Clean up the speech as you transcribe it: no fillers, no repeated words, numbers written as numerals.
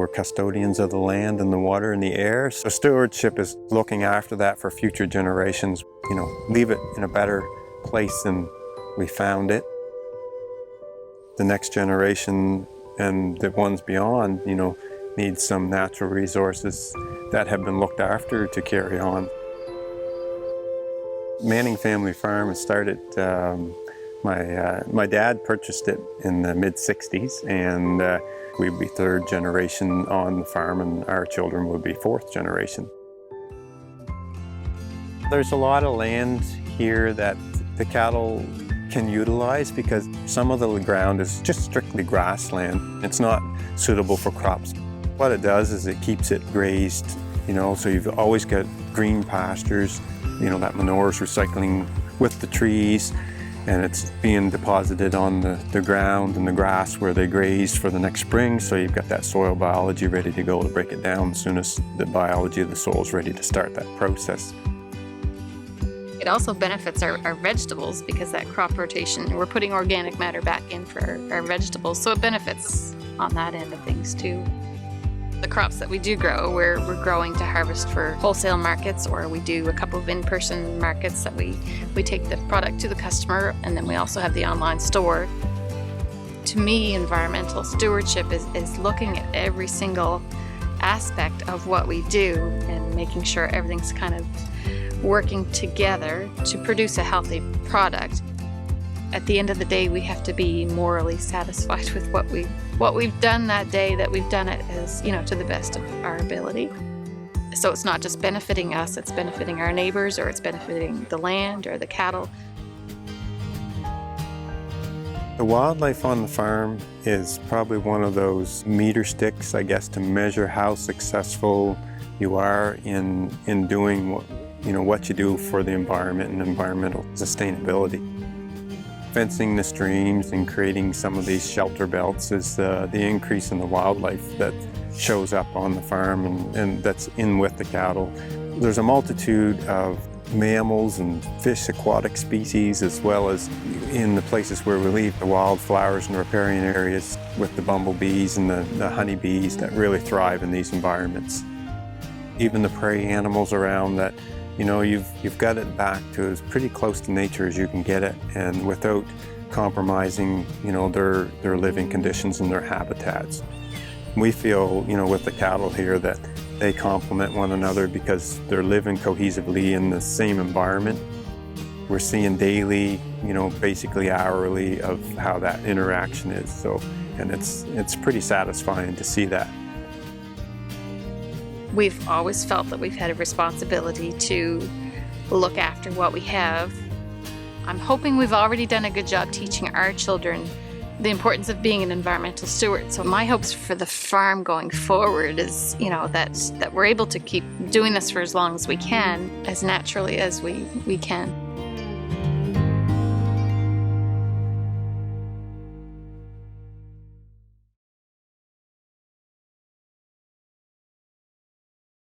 we're custodians of the land and the water and the air. So stewardship is looking after that for future generations, leave it in a better place than we found it. The next generation and the ones beyond, need some natural resources that have been looked after to carry on. Manning Family Farm has started, my dad purchased it in the mid-60s, and we'd be third generation on the farm, and our children would be fourth generation. There's a lot of land here that the cattle can utilize because some of the ground is just strictly grassland. It's not suitable for crops. What it does is it keeps it grazed, so you've always got green pastures, that manure is recycling with the trees, and it's being deposited on the ground and the grass where they graze for the next spring, so you've got that soil biology ready to go to break it down as soon as the biology of the soil is ready to start that process. It also benefits our vegetables because that crop rotation, we're putting organic matter back in for our vegetables, so it benefits on that end of things too. The crops that we do grow, we're growing to harvest for wholesale markets, or we do a couple of in-person markets that we take the product to the customer, and then we also have the online store. To me, environmental stewardship is looking at every single aspect of what we do and making sure everything's kind of working together to produce a healthy product. At the end of the day, we have to be morally satisfied with what we've done that day, that we've done it as, to the best of our ability. So it's not just benefiting us, it's benefiting our neighbors, or it's benefiting the land or the cattle. The wildlife on the farm is probably one of those meter sticks, I guess, to measure how successful you are in doing what you do for the environment and environmental sustainability. Fencing the streams and creating some of these shelter belts is the increase in the wildlife that shows up on the farm and that's in with the cattle. There's a multitude of mammals and fish, aquatic species, as well as in the places where we leave the wildflowers and riparian areas with the bumblebees and the honeybees that really thrive in these environments. Even the prey animals around that, you've got it back to as pretty close to nature as you can get it, and without compromising, their living conditions and their habitats. We feel, with the cattle here that they complement one another because they're living cohesively in the same environment. We're seeing daily, basically hourly of how that interaction is. And it's pretty satisfying to see that. We've always felt that we've had a responsibility to look after what we have. I'm hoping we've already done a good job teaching our children the importance of being an environmental steward. So my hopes for the farm going forward is, that we're able to keep doing this for as long as we can, as naturally as we can.